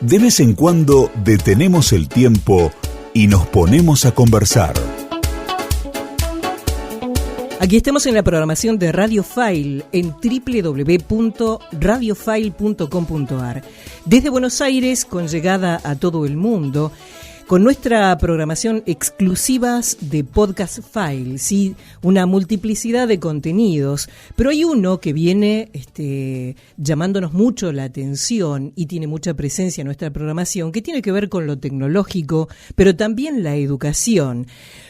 De vez en cuando detenemos el tiempo y nos ponemos a conversar. Aquí estamos en la programación de Radio File en www.radiofile.com.ar. Desde Buenos Aires, con llegada a todo el mundo, con nuestra programación exclusivas de Podcast File, sí, una multiplicidad de contenidos, pero hay uno que viene llamándonos mucho la atención y tiene mucha presencia en nuestra programación, que tiene que ver con lo tecnológico, pero también la educación.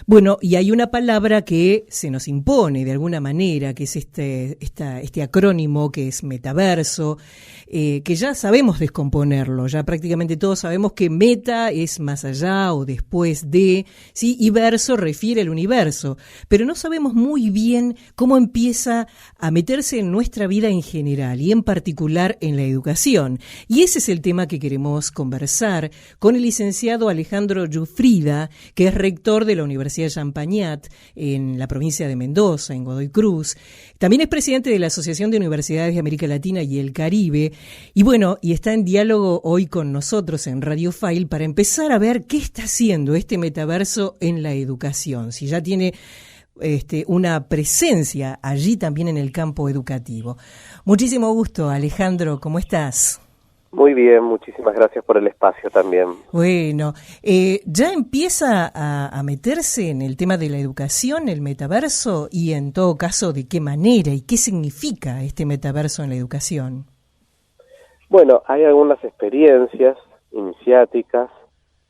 Bueno, y hay una palabra que se nos impone de alguna manera, que es este acrónimo que es metaverso, que ya sabemos descomponerlo, ya prácticamente todos sabemos que meta es más allá o después de, ¿sí? Y verso refiere al universo, pero no sabemos muy bien cómo empieza a meterse en nuestra vida en general y en particular en la educación. Y ese es el tema que queremos conversar con el licenciado Alejandro Giuffrida, que es rector de la Universidad Champagnat en la provincia de Mendoza, en Godoy Cruz. También es presidente de la Asociación de Universidades de América Latina y el Caribe. Y bueno, y está en diálogo hoy con nosotros en Radio File para empezar a ver qué está haciendo este metaverso en la educación, si ya tiene una presencia allí también en el campo educativo. Muchísimo gusto, Alejandro, ¿cómo estás? Muy bien, muchísimas gracias por el espacio también. Bueno, ya empieza a meterse en el tema de la educación, el metaverso, y en todo caso, ¿de qué manera y qué significa este metaverso en la educación? Bueno, hay algunas experiencias iniciáticas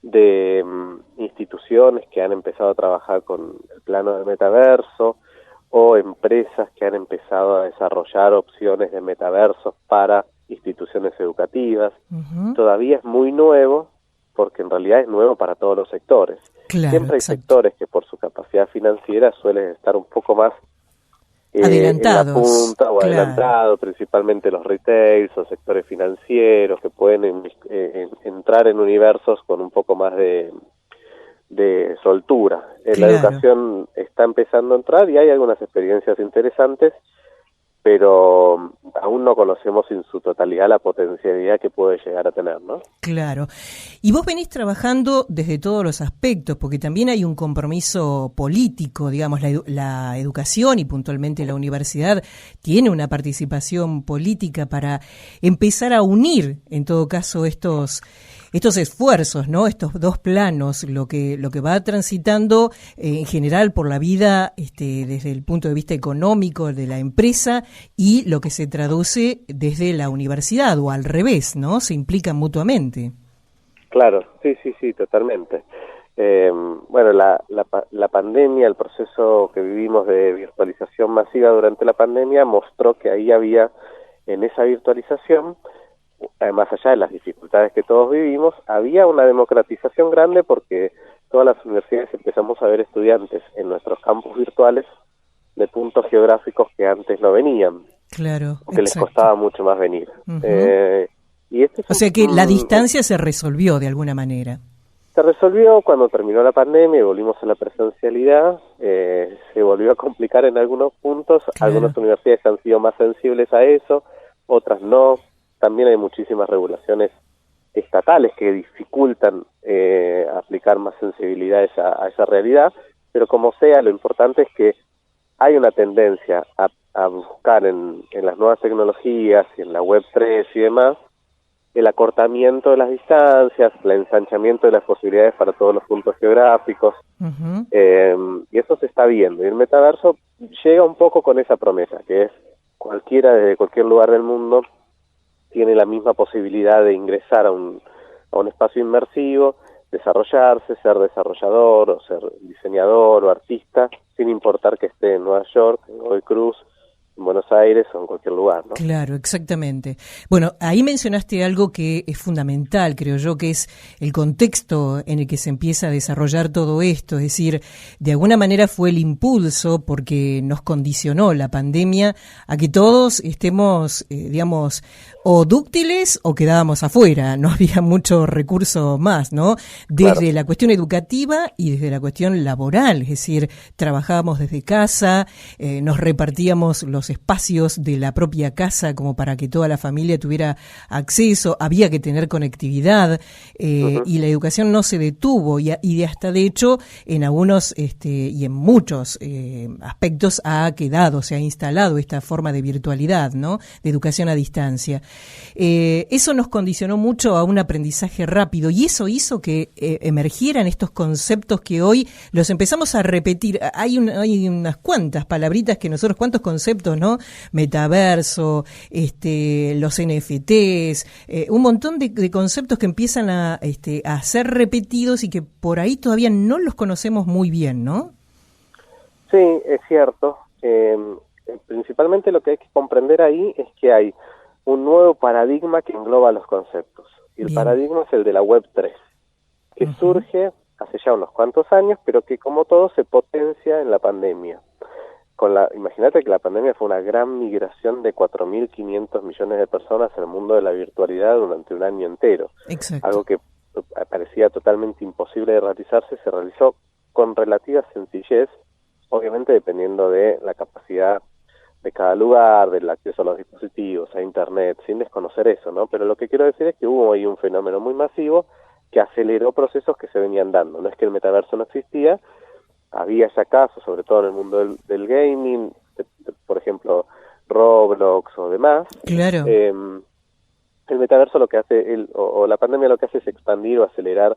de instituciones que han empezado a trabajar con el plano del metaverso o empresas que han empezado a desarrollar opciones de metaversos para instituciones educativas. Uh-huh. Todavía es muy nuevo porque en realidad es nuevo para todos los sectores. Claro, siempre hay exacto. sectores que por su capacidad financiera suelen estar un poco más adelantados, en la punta o claro. Adelantado, principalmente los retails o sectores financieros que pueden entrar en universos con un poco más de soltura. Claro. La educación está empezando a entrar y hay algunas experiencias interesantes, pero aún no conocemos en su totalidad la potencialidad que puede llegar a tener, ¿no? Claro. Y vos venís trabajando desde todos los aspectos, porque también hay un compromiso político, digamos, la educación y puntualmente la universidad tiene una participación política para empezar a unir, en todo caso, estos esfuerzos, ¿no? Estos dos planos, lo que va transitando en general por la vida desde el punto de vista económico de la empresa y lo que se traduce desde la universidad o al revés, ¿no? Se implican mutuamente. Claro, sí, totalmente. Bueno, la pandemia, el proceso que vivimos de virtualización masiva durante la pandemia mostró que ahí había, en esa virtualización, más allá de las dificultades que todos vivimos, había una democratización grande porque todas las universidades empezamos a ver estudiantes en nuestros campus virtuales de puntos geográficos que antes no venían. Claro, porque les costaba mucho más venir. Uh-huh. O sea que la distancia se resolvió de alguna manera. Se resolvió cuando terminó la pandemia y volvimos a la presencialidad. Se volvió a complicar en algunos puntos. Claro. Algunas universidades han sido más sensibles a eso, otras no. También hay muchísimas regulaciones estatales que dificultan aplicar más sensibilidades a esa realidad, pero como sea, lo importante es que hay una tendencia a buscar en las nuevas tecnologías y en la Web3 y demás, el acortamiento de las distancias, el ensanchamiento de las posibilidades para todos los puntos geográficos, uh-huh. Y eso se está viendo. Y el metaverso llega un poco con esa promesa, que es cualquiera desde cualquier lugar del mundo tiene la misma posibilidad de ingresar a un espacio inmersivo, desarrollarse, ser desarrollador o ser diseñador o artista, sin importar que esté en Nueva York, en Godoy Cruz, en Buenos Aires o en cualquier lugar, ¿no? Claro, exactamente. Bueno, ahí mencionaste algo que es fundamental, creo yo, que es el contexto en el que se empieza a desarrollar todo esto, es decir, de alguna manera fue el impulso porque nos condicionó la pandemia a que todos estemos, digamos, o dúctiles o quedábamos afuera, no había mucho recurso más, ¿no? Desde claro. La cuestión educativa y desde la cuestión laboral, es decir, trabajábamos desde casa, nos repartíamos los los espacios de la propia casa como para que toda la familia tuviera acceso, había que tener conectividad, y la educación no se detuvo y hasta de hecho en algunos y en muchos aspectos ha quedado, se ha instalado esta forma de virtualidad, ¿no? De educación a distancia. Eso nos condicionó mucho a un aprendizaje rápido y eso hizo que emergieran estos conceptos que hoy los empezamos a repetir. Hay unas cuantas palabritas que nosotros, cuántos conceptos, ¿no? Metaverso, los NFTs, un montón de conceptos que empiezan a ser repetidos y que por ahí todavía no los conocemos muy bien, ¿no? Sí, es cierto. Principalmente lo que hay que comprender ahí es que hay un nuevo paradigma que engloba los conceptos. Y el paradigma es el de la Web 3, que surge hace ya unos cuantos años, pero que como todo se potencia en la pandemia. Imagínate que la pandemia fue una gran migración de 4.500 millones de personas al mundo de la virtualidad durante un año entero. Exacto. Algo que parecía totalmente imposible de realizarse, se realizó con relativa sencillez, obviamente dependiendo de la capacidad de cada lugar, del acceso a los dispositivos, a internet, sin desconocer eso, ¿no? Pero lo que quiero decir es que hubo ahí un fenómeno muy masivo que aceleró procesos que se venían dando. No es que el metaverso no existía, había ya casos, sobre todo en el mundo del gaming, por ejemplo, Roblox o demás. Claro. El metaverso lo que hace, o la pandemia lo que hace es expandir o acelerar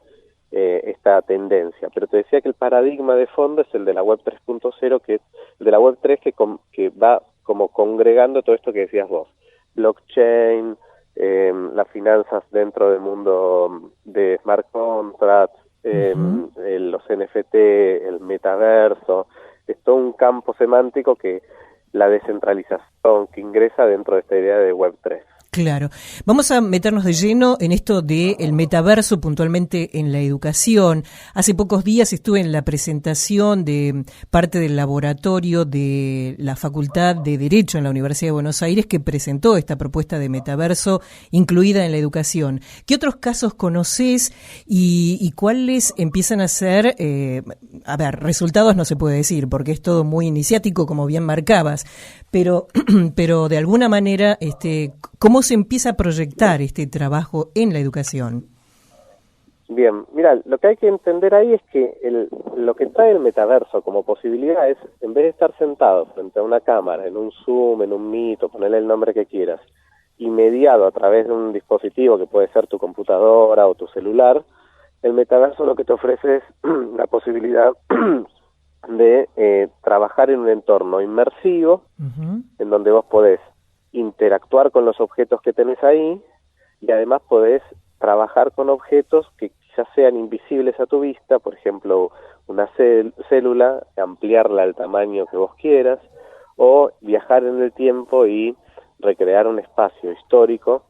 esta tendencia. Pero te decía que el paradigma de fondo es el de la Web 3.0, que es el de la Web 3 que va como congregando todo esto que decías vos. Blockchain, las finanzas dentro del mundo de smart contracts, los NFT, el metaverso, es todo un campo semántico que la descentralización que ingresa dentro de esta idea de Web 3. Claro. Vamos a meternos de lleno en esto del metaverso, puntualmente en la educación. Hace pocos días estuve en la presentación de parte del laboratorio de la Facultad de Derecho en la Universidad de Buenos Aires que presentó esta propuesta de metaverso incluida en la educación. ¿Qué otros casos conocés y cuáles empiezan a ser, resultados no se puede decir porque es todo muy iniciático, como bien marcabas, pero de alguna manera, ¿cómo se empieza a proyectar este trabajo en la educación? Bien, mira, lo que hay que entender ahí es que lo que trae el metaverso como posibilidad es, en vez de estar sentado frente a una cámara, en un Zoom, en un Meet, o ponerle el nombre que quieras, y mediado a través de un dispositivo que puede ser tu computadora o tu celular, el metaverso lo que te ofrece es la posibilidad de trabajar en un entorno inmersivo, en donde vos podés interactuar con los objetos que tenés ahí y además podés trabajar con objetos que quizás sean invisibles a tu vista, por ejemplo, una célula, ampliarla al tamaño que vos quieras, o viajar en el tiempo y recrear un espacio histórico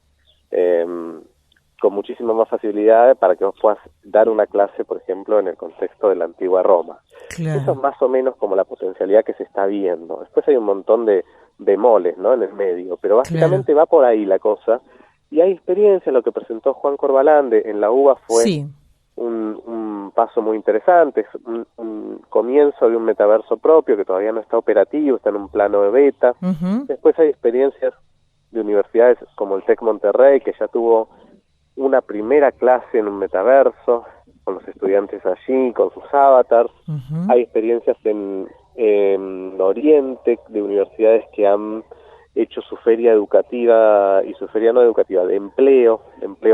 con muchísima más facilidad para que vos puedas dar una clase, por ejemplo, en el contexto de la antigua Roma. Claro. Eso es más o menos como la potencialidad que se está viendo. Después hay un montón de bemoles, ¿no?, en el medio, pero básicamente va por ahí la cosa. Y hay experiencias, lo que presentó Juan Corbalán en la UBA fue un paso muy interesante, es un comienzo de un metaverso propio que todavía no está operativo, está en un plano de beta. Después hay experiencias de universidades como el TEC Monterrey, que ya tuvo una primera clase en un metaverso, con los estudiantes allí, con sus avatars. Hay experiencias en Oriente, de universidades que han hecho su feria educativa y su feria no educativa, de empleo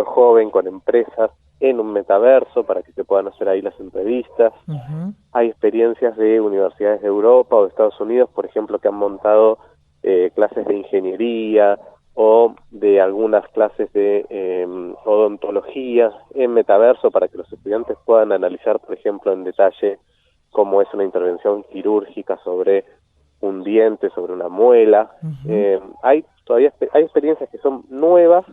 joven con empresas en un metaverso para que se puedan hacer ahí las entrevistas. Hay experiencias de universidades de Europa o de Estados Unidos, por ejemplo, que han montado clases de ingeniería o de algunas clases de odontología en metaverso para que los estudiantes puedan analizar, por ejemplo, en detalle cómo es una intervención quirúrgica sobre un diente, sobre una muela. Hay experiencias que son nuevas,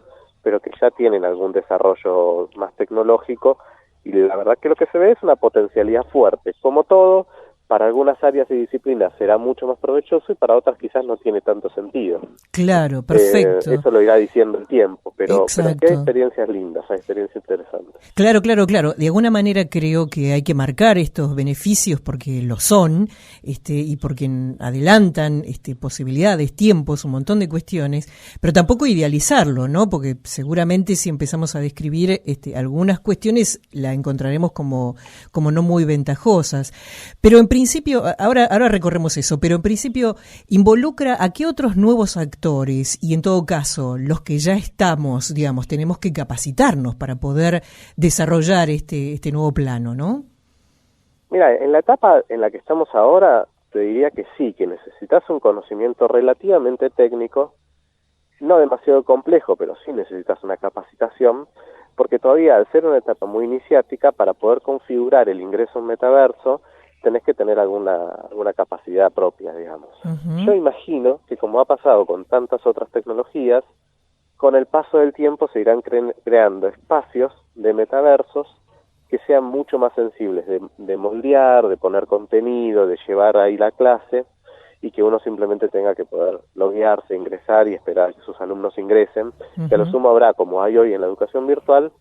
pero que ya tienen algún desarrollo más tecnológico, y la verdad que lo que se ve es una potencialidad fuerte. Como todo, para algunas áreas y disciplinas será mucho más provechoso y para otras quizás no tiene tanto sentido. Claro, perfecto. Eso lo irá diciendo el tiempo, pero sí hay experiencias lindas, hay experiencias interesantes. Claro. De alguna manera creo que hay que marcar estos beneficios porque lo son, y porque adelantan posibilidades, tiempos, un montón de cuestiones, pero tampoco idealizarlo, ¿no? Porque seguramente si empezamos a describir algunas cuestiones la encontraremos como no muy ventajosas. Pero en principio, ahora recorremos eso, pero en principio involucra a qué otros nuevos actores y en todo caso los que ya estamos, digamos, tenemos que capacitarnos para poder desarrollar este nuevo plano, ¿no? Mira, en la etapa en la que estamos ahora, te diría que sí, que necesitas un conocimiento relativamente técnico, no demasiado complejo, pero sí necesitas una capacitación, porque todavía al ser una etapa muy iniciática, para poder configurar el ingreso en metaverso, tenés que tener alguna capacidad propia, digamos. Uh-huh. Yo imagino que como ha pasado con tantas otras tecnologías, con el paso del tiempo se irán creando espacios de metaversos que sean mucho más sensibles de moldear, de poner contenido, de llevar ahí la clase, y que uno simplemente tenga que poder loguearse, ingresar y esperar que sus alumnos ingresen. Uh-huh. Que a lo sumo habrá, como hay hoy en la educación virtual,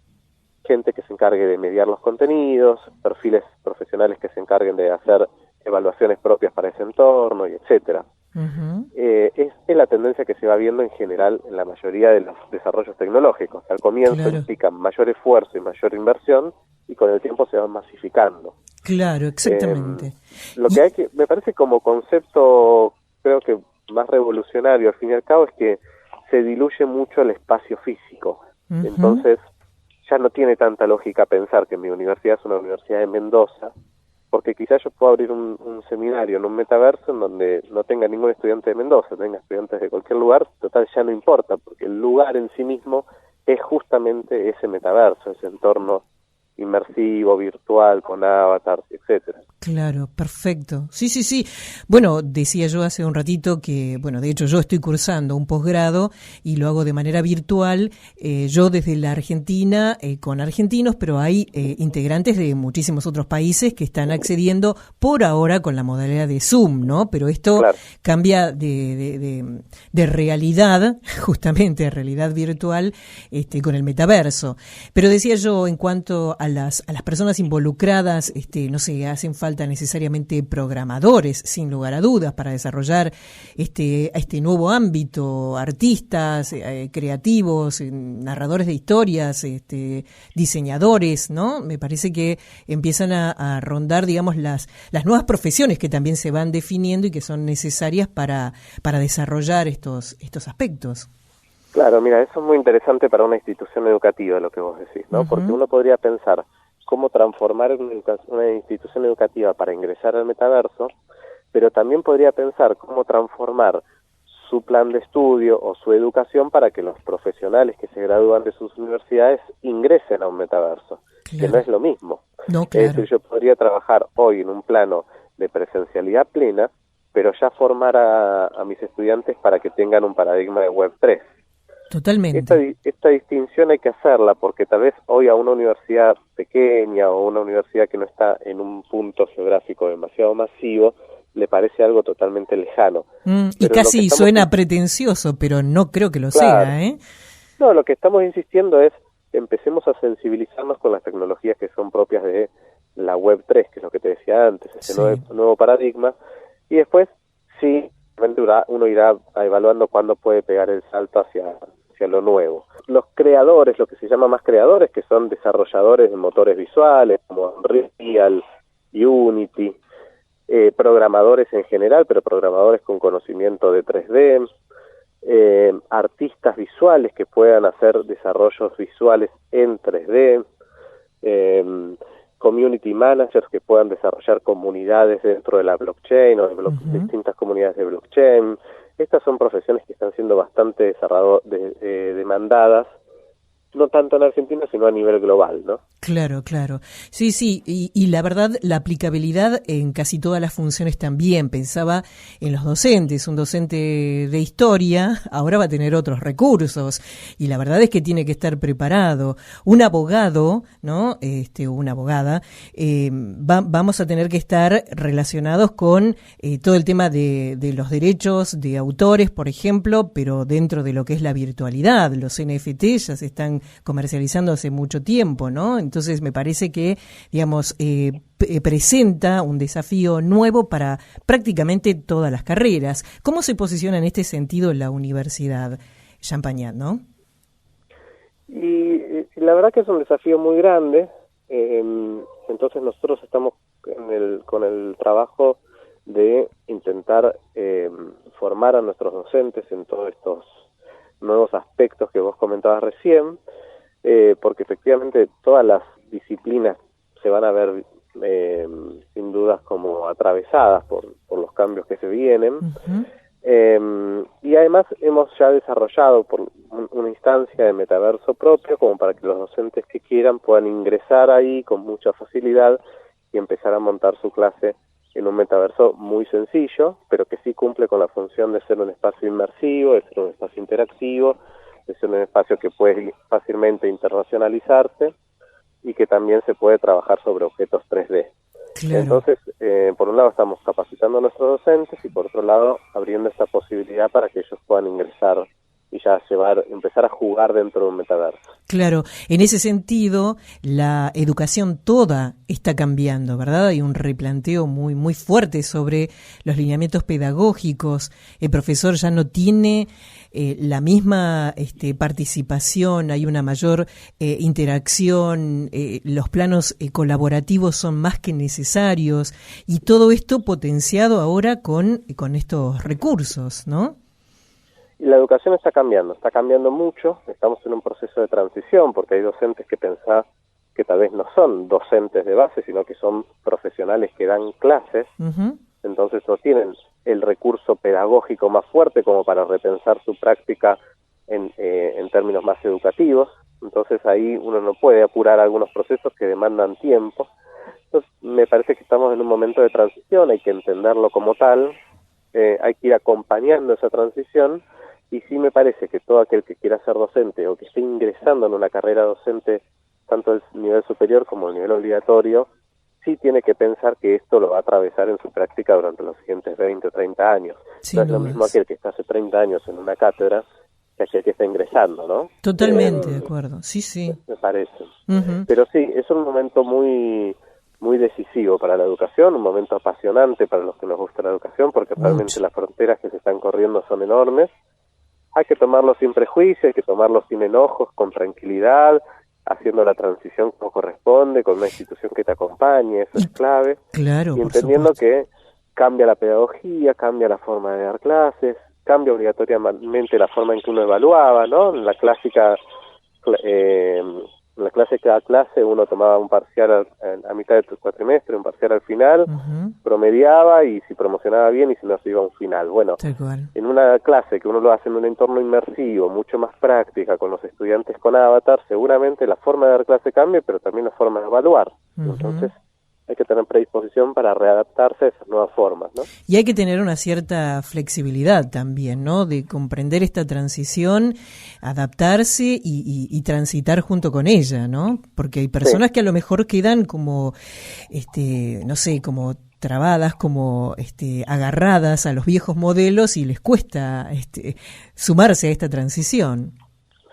gente que se encargue de mediar los contenidos, perfiles profesionales que se encarguen de hacer evaluaciones propias para ese entorno, y etcétera. Uh-huh. Es la tendencia que se va viendo en general en la mayoría de los desarrollos tecnológicos. Al comienzo implican mayor esfuerzo y mayor inversión, y con el tiempo se van masificando. Claro, exactamente. Lo que me parece como concepto, creo que más revolucionario al fin y al cabo, es que se diluye mucho el espacio físico. Uh-huh. Entonces, ya no tiene tanta lógica pensar que mi universidad es una universidad de Mendoza, porque quizás yo puedo abrir un seminario en un metaverso en donde no tenga ningún estudiante de Mendoza, tenga estudiantes de cualquier lugar, total ya no importa, porque el lugar en sí mismo es justamente ese metaverso, ese entorno inmersivo, virtual, con avatars, etcétera. Claro, perfecto. Sí. Bueno, decía yo hace un ratito que, de hecho yo estoy cursando un posgrado y lo hago de manera virtual, yo desde la Argentina, con argentinos, pero hay integrantes de muchísimos otros países que están accediendo por ahora con la modalidad de Zoom, ¿no? Pero esto cambia de realidad, justamente realidad virtual, con el metaverso. Pero decía yo, en cuanto a las personas involucradas, no sé, hacen falta necesariamente programadores, sin lugar a dudas, para desarrollar este nuevo ámbito, artistas, creativos, narradores de historias, diseñadores, ¿no? Me parece que empiezan a rondar, digamos, las nuevas profesiones que también se van definiendo y que son necesarias para desarrollar estos aspectos. Claro, mira, eso es muy interesante para una institución educativa, lo que vos decís, ¿no? Uh-huh. Porque uno podría pensar cómo transformar una institución educativa para ingresar al metaverso, pero también podría pensar cómo transformar su plan de estudio o su educación para que los profesionales que se gradúan de sus universidades ingresen a un metaverso, que no es lo mismo. No, claro. Es decir, yo podría trabajar hoy en un plano de presencialidad plena, pero ya formar a mis estudiantes para que tengan un paradigma de Web 3. Totalmente. Esta distinción hay que hacerla porque tal vez hoy a una universidad pequeña o una universidad que no está en un punto geográfico demasiado masivo le parece algo totalmente lejano. Y casi suena pretencioso, pero no creo que lo sea, ¿eh? No, lo que estamos insistiendo es empecemos a sensibilizarnos con las tecnologías que son propias de la Web 3, que es lo que te decía antes, ese nuevo paradigma, y después sí, uno irá evaluando cuándo puede pegar el salto hacia lo nuevo. Los creadores, lo que se llama más creadores, que son desarrolladores de motores visuales, como Unreal, Unity, programadores en general, pero programadores con conocimiento de 3D, artistas visuales que puedan hacer desarrollos visuales en 3D, community managers que puedan desarrollar comunidades dentro de la blockchain o de distintas comunidades de blockchain. Estas son profesiones que están siendo bastante demandadas, no tanto en Argentina, sino a nivel global, ¿no? Claro, claro. Sí, sí, y la verdad, la aplicabilidad en casi todas las funciones también. Pensaba en los docentes. Un docente de historia ahora va a tener otros recursos y la verdad es que tiene que estar preparado. Un abogado, ¿no? Una abogada, vamos a tener que estar relacionados con todo el tema de los derechos de autores, por ejemplo, pero dentro de lo que es la virtualidad. Los NFT ya se están comercializando hace mucho tiempo, ¿no? Entonces me parece que, digamos, presenta un desafío nuevo para prácticamente todas las carreras. ¿Cómo se posiciona en este sentido la Universidad Champagnat, no? Y la verdad que es un desafío muy grande. Entonces nosotros estamos con el trabajo de intentar formar a nuestros docentes en todos estos nuevos aspectos que vos comentabas recién, porque efectivamente todas las disciplinas se van a ver sin dudas como atravesadas por los cambios que se vienen. Uh-huh. Y además hemos ya desarrollado por una instancia de metaverso propio como para que los docentes que quieran puedan ingresar ahí con mucha facilidad y empezar a montar su clase en un metaverso muy sencillo, pero que sí cumple con la función de ser un espacio inmersivo, de ser un espacio interactivo, de ser un espacio que puede fácilmente internacionalizarse y que también se puede trabajar sobre objetos 3D. Claro. Entonces, por un lado estamos capacitando a nuestros docentes y por otro lado abriendo esta posibilidad para que ellos puedan ingresar y ya empezar a jugar dentro de un metaverso. Claro, en ese sentido, la educación toda está cambiando, ¿verdad? Hay un replanteo muy, muy fuerte sobre los lineamientos pedagógicos. El profesor ya no tiene la misma participación, hay una mayor interacción, los planos colaborativos son más que necesarios y todo esto potenciado ahora con estos recursos, ¿no? Y la educación está cambiando mucho, estamos en un proceso de transición porque hay docentes que pensás que tal vez no son docentes de base, sino que son profesionales que dan clases, uh-huh. Entonces no tienen el recurso pedagógico más fuerte como para repensar su práctica en términos más educativos, entonces ahí uno no puede apurar algunos procesos que demandan tiempo. Entonces me parece que estamos en un momento de transición, hay que entenderlo como tal, hay que ir acompañando esa transición. Y sí me parece que todo aquel que quiera ser docente o que esté ingresando en una carrera docente, tanto el nivel superior como el nivel obligatorio, sí tiene que pensar que esto lo va a atravesar en su práctica durante los siguientes 20 o 30 años. No es lo mismo aquel que está hace 30 años en una cátedra que aquel que está ingresando, ¿no? Totalmente de acuerdo, sí. Me parece. Uh-huh. Pero sí, es un momento muy muy decisivo para la educación, un momento apasionante para los que nos gusta la educación, porque realmente las fronteras que se están corriendo son enormes. Hay que tomarlo sin prejuicio, hay que tomarlo sin enojos, con tranquilidad, haciendo la transición como corresponde, con una institución que te acompañe, eso es clave. Claro, y entendiendo que cambia la pedagogía, cambia la forma de dar clases, cambia obligatoriamente la forma en que uno evaluaba, ¿no? En la clásica cada clase uno tomaba un parcial a mitad del cuatrimestre, un parcial al final, uh-huh. Promediaba y si promocionaba bien y si no se iba a un final. Bueno, en una clase que uno lo hace en un entorno inmersivo, mucho más práctica, con los estudiantes con avatar, seguramente la forma de dar clase cambie, pero también la forma de evaluar. Uh-huh. Entonces hay que tener predisposición para readaptarse a esas nuevas formas, ¿no? Y hay que tener una cierta flexibilidad también, ¿no? De comprender esta transición, adaptarse y transitar junto con ella, ¿no? Porque hay personas que a lo mejor quedan como, no sé, como trabadas, como agarradas a los viejos modelos y les cuesta sumarse a esta transición.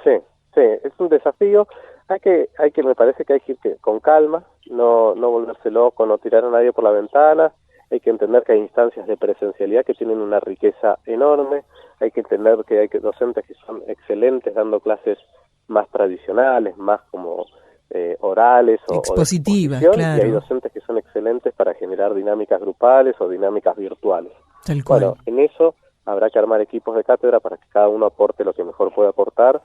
Sí, es un desafío. Me parece que hay que ir con calma, no volverse loco, no tirar a nadie por la ventana. Hay que entender que hay instancias de presencialidad que tienen una riqueza enorme. Hay que entender que hay docentes que son excelentes dando clases más tradicionales, más como orales o expositivas, claro. Y hay docentes que son excelentes para generar dinámicas grupales o dinámicas virtuales. Tal cual. Bueno, en eso habrá que armar equipos de cátedra para que cada uno aporte lo que mejor pueda aportar.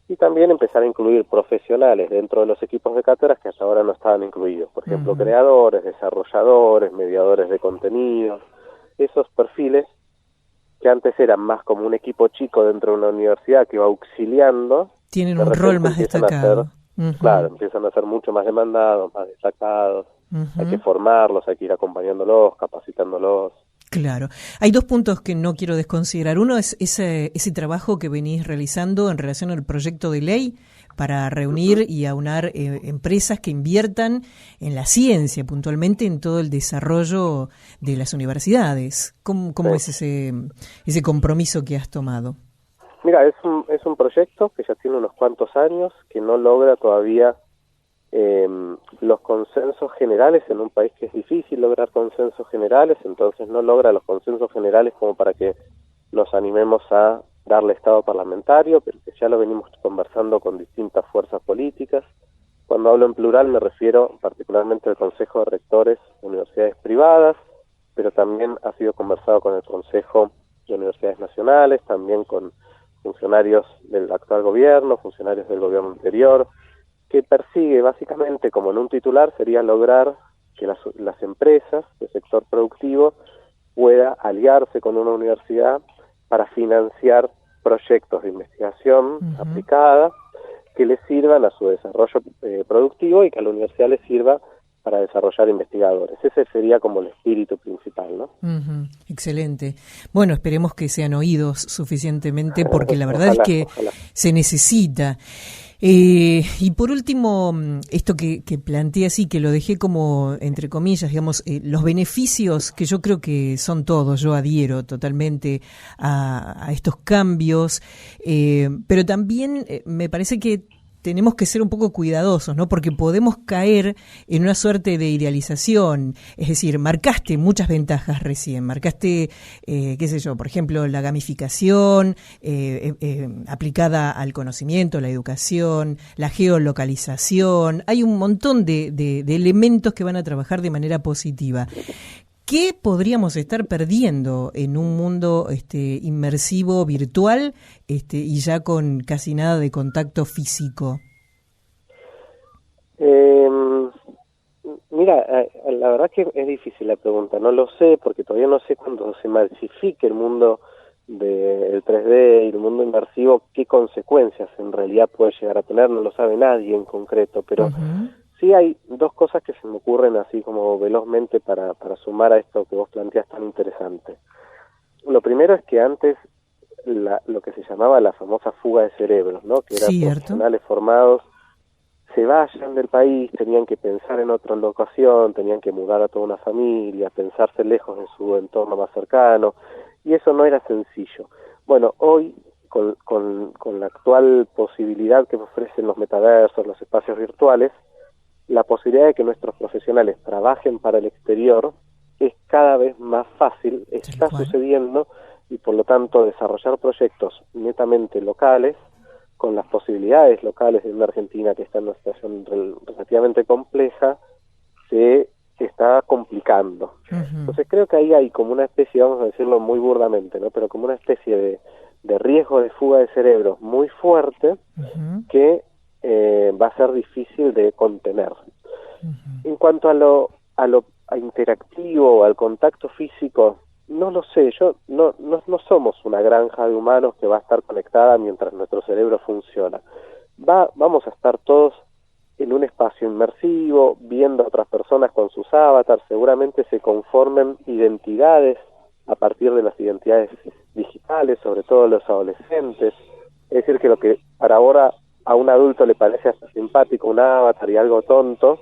Y también empezar a incluir profesionales dentro de los equipos de cátedras que hasta ahora no estaban incluidos. Por ejemplo, uh-huh. Creadores, desarrolladores, mediadores de contenidos. Esos perfiles que antes eran más como un equipo chico dentro de una universidad que va auxiliando. Tienen un rol más destacado. claro, empiezan a ser mucho más demandados, más destacados. Hay que formarlos, hay que ir acompañándolos, capacitándolos. Claro. Hay dos puntos que no quiero desconsiderar. Uno es ese trabajo que venís realizando en relación al proyecto de ley para reunir y aunar empresas que inviertan en la ciencia, puntualmente en todo el desarrollo de las universidades. ¿Cómo es ese compromiso que has tomado? Mira, es un proyecto que ya tiene unos cuantos años, que no logra todavía los consensos generales en un país que es difícil lograr consensos generales, entonces no logra los consensos generales como para que nos animemos a darle estado parlamentario, pero que ya lo venimos conversando con distintas fuerzas políticas. Cuando hablo en plural me refiero particularmente al Consejo de Rectores de Universidades Privadas, pero también ha sido conversado con el Consejo de Universidades Nacionales, también con funcionarios del actual gobierno, funcionarios del gobierno anterior, que persigue básicamente, como en un titular, sería lograr que las empresas del sector productivo pueda aliarse con una universidad para financiar proyectos de investigación aplicada que les sirvan a su desarrollo productivo y que a la universidad les sirva para desarrollar investigadores. Ese sería como el espíritu principal, ¿no? Excelente. Bueno, esperemos que sean oídos suficientemente porque la verdad ojalá, es que ojalá. Se necesita. Y por último, esto que planteé así, que lo dejé como entre comillas, digamos, los beneficios que yo creo que son todos, yo adhiero totalmente a estos cambios, pero también me parece que tenemos que ser un poco cuidadosos, ¿no? Porque podemos caer en una suerte de idealización. Es decir, marcaste muchas ventajas recién. Marcaste, qué sé yo, por ejemplo, la gamificación aplicada al conocimiento, la educación, la geolocalización. Hay un montón de elementos que van a trabajar de manera positiva. ¿Qué podríamos estar perdiendo en un mundo inmersivo, virtual, y ya con casi nada de contacto físico? Mira, la verdad que es difícil la pregunta. No lo sé, porque todavía no sé cuando se masifique el mundo del 3D y el mundo inmersivo, qué consecuencias en realidad puede llegar a tener. No lo sabe nadie en concreto, pero... Sí hay dos cosas que se me ocurren así como velozmente para sumar a esto que vos planteás tan interesante. Lo primero es que antes lo que se llamaba la famosa fuga de cerebros, ¿no? Que eran profesionales formados, se vayan del país, tenían que pensar en otra locación, tenían que mudar a toda una familia, pensarse lejos de su entorno más cercano, y eso no era sencillo. Bueno, hoy con la actual posibilidad que ofrecen los metaversos, los espacios virtuales, la posibilidad de que nuestros profesionales trabajen para el exterior es cada vez más fácil, está sucediendo, y por lo tanto desarrollar proyectos netamente locales, con las posibilidades locales de una Argentina que está en una situación relativamente compleja, se está complicando. Entonces creo que ahí hay como una especie, vamos a decirlo muy burdamente, ¿no? Pero como una especie de riesgo de fuga de cerebros muy fuerte que va a ser difícil de contener. En cuanto a lo interactivo, al contacto físico, no lo sé. No somos una granja de humanos que va a estar conectada mientras nuestro cerebro funciona. Vamos a estar todos en un espacio inmersivo, viendo a otras personas con sus avatars. Seguramente se conformen identidades a partir de las identidades digitales, sobre todo los adolescentes. Es decir, que lo que para ahora a un adulto le parece hasta simpático un avatar y algo tonto,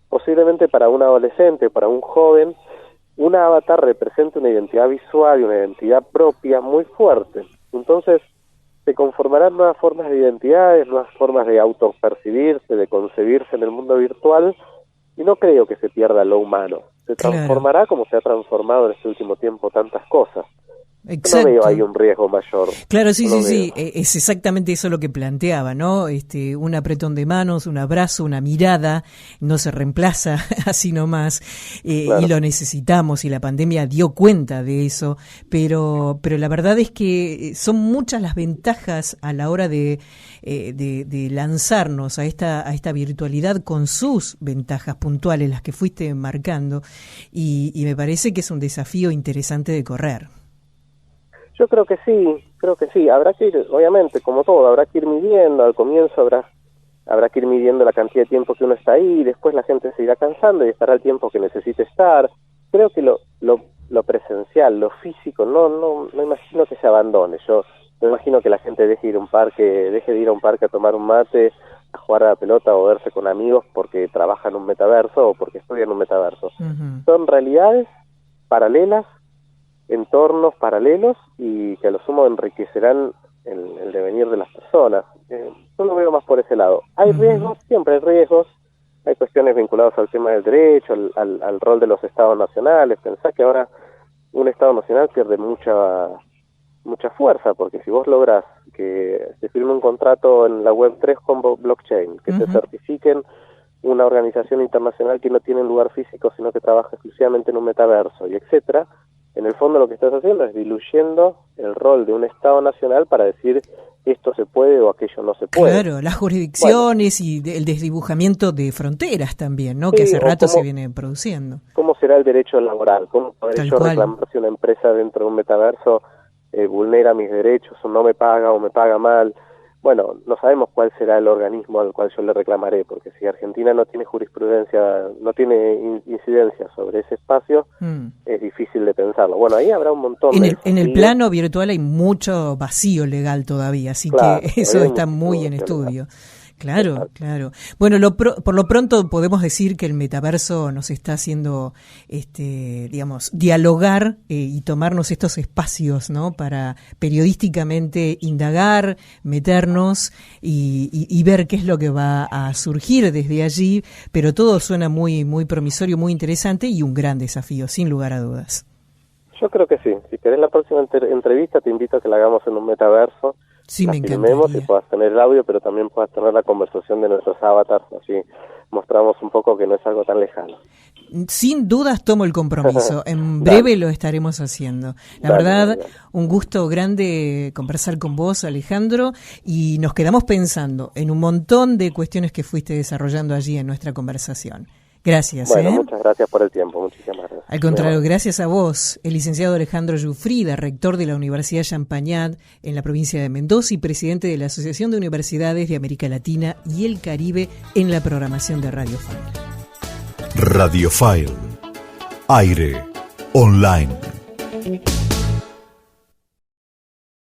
posiblemente para un adolescente, para un joven, un avatar representa una identidad visual y una identidad propia muy fuerte. Entonces, se conformarán nuevas formas de identidades, nuevas formas de autopercibirse, de concebirse en el mundo virtual, y no creo que se pierda lo humano. Se transformará como se ha transformado en este último tiempo tantas cosas. Exacto. No veo ahí un riesgo mayor. Claro, sí. Es exactamente eso lo que planteaba, ¿no? Un apretón de manos, un abrazo, una mirada, no se reemplaza así nomás, claro. Y lo necesitamos, y la pandemia dio cuenta de eso, pero la verdad es que son muchas las ventajas a la hora de lanzarnos a esta virtualidad con sus ventajas puntuales, las que fuiste marcando, y me parece que es un desafío interesante de correr. Yo creo que sí, habrá que ir, obviamente, como todo, habrá que ir midiendo, al comienzo habrá habrá que ir midiendo la cantidad de tiempo que uno está ahí, y después la gente se irá cansando y estará el tiempo que necesite estar. Creo que lo presencial, lo físico, no imagino que se abandone. Yo no imagino que la gente deje de ir a un parque a tomar un mate, a jugar a la pelota o verse con amigos porque trabaja en un metaverso o porque estudia en un metaverso. Uh-huh. Son realidades paralelas, entornos paralelos, y que a lo sumo enriquecerán el devenir de las personas. Yo lo veo más por ese lado. Hay riesgos, siempre hay riesgos, hay cuestiones vinculadas al tema del derecho, al rol de los estados nacionales. Pensá que ahora un estado nacional pierde mucha fuerza, porque si vos lográs que se firme un contrato en la Web3 con blockchain, que te certifiquen una organización internacional que no tiene un lugar físico, sino que trabaja exclusivamente en un metaverso, y etcétera, en el fondo lo que estás haciendo es diluyendo el rol de un Estado nacional para decir esto se puede o aquello no se puede. Claro, las jurisdicciones y el desdibujamiento de fronteras también, ¿no? Sí, que hace rato se viene produciendo. ¿Cómo será el derecho laboral? ¿Cómo podré yo reclamar si una empresa dentro de un metaverso vulnera mis derechos o no me paga o me paga mal? Bueno, no sabemos cuál será el organismo al cual yo le reclamaré, porque si Argentina no tiene jurisprudencia, no tiene incidencia sobre ese espacio, es difícil de pensarlo. Bueno, ahí habrá un montón en el plano virtual hay mucho vacío legal todavía, así claro, que eso está muy en estudio. Claro, claro. Bueno, por lo pronto podemos decir que el metaverso nos está haciendo, digamos, dialogar y tomarnos estos espacios, ¿no? Para periodísticamente indagar, meternos y ver qué es lo que va a surgir desde allí, pero todo suena muy, muy promisorio, muy interesante y un gran desafío, sin lugar a dudas. Yo creo que sí. Si querés la próxima entrevista, te invito a que la hagamos en un metaverso. Sí, me encantaría. Y puedas tener el audio, pero también puedas tener la conversación de nuestros avatars, así mostramos un poco que no es algo tan lejano. Sin dudas tomo el compromiso, en breve lo estaremos haciendo. La verdad, un gusto grande conversar con vos, Alejandro, y nos quedamos pensando en un montón de cuestiones que fuiste desarrollando allí en nuestra conversación. Gracias. Bueno, muchas gracias por el tiempo, muchísimas gracias. Al contrario, gracias a vos, el licenciado Alejandro Giuffrida, rector de la Universidad Champagnat en la provincia de Mendoza y presidente de la Asociación de Universidades de América Latina y el Caribe en la programación de Radio File. Radio File. Aire online.